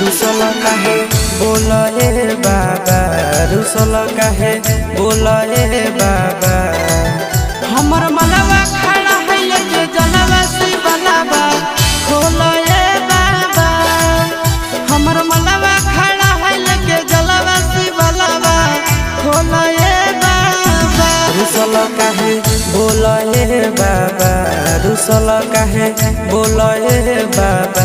रुसल काहे बोल ए बाबा, रुसल काहे बोल ए बाबा। हमर मनवा खड़ा है लेके जलवा शिवलावा खोल ए बाबा। हमर मनवा खड़ा है लेके जलवा शिवलावा खोल ए बाबा। रुसल काहे बोल ए बाबा, रुसल काहे बोल ए बाबा।